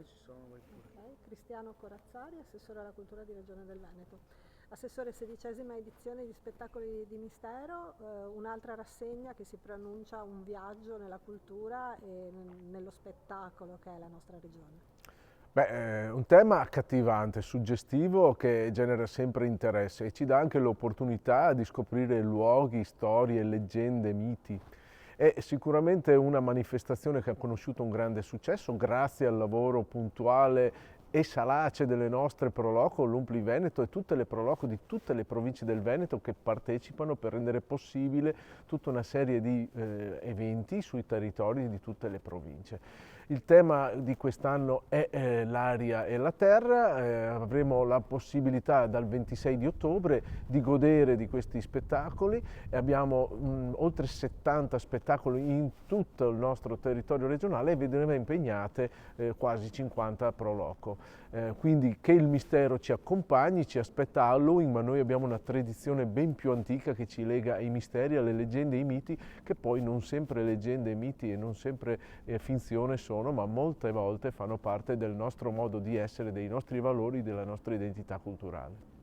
ci sono, vai pure. Ok. Cristiano Corazzari, assessore alla cultura di Regione del Veneto. Assessore, 16ª edizione di Spettacoli di Mistero, un'altra rassegna che si preannuncia un viaggio nella cultura e nello spettacolo che è la nostra regione. Beh, un tema accattivante, suggestivo, che genera sempre interesse e ci dà anche l'opportunità di scoprire luoghi, storie, leggende, miti. È sicuramente una manifestazione che ha conosciuto un grande successo grazie al lavoro puntuale e salace delle nostre Proloco, l'Umpli Veneto e tutte le Proloco di tutte le province del Veneto che partecipano per rendere possibile tutta una serie di eventi sui territori di tutte le province. Il tema di quest'anno è l'aria e la terra, avremo la possibilità dal 26 di ottobre di godere di questi spettacoli e abbiamo oltre 70 spettacoli in tutto il nostro territorio regionale e vedremo impegnate quasi 50 Proloco. Quindi che il mistero ci accompagni, ci aspetta Halloween, ma noi abbiamo una tradizione ben più antica che ci lega ai misteri, alle leggende e ai miti, che poi non sempre leggende e miti e non sempre finzione sono, ma molte volte fanno parte del nostro modo di essere, dei nostri valori, della nostra identità culturale.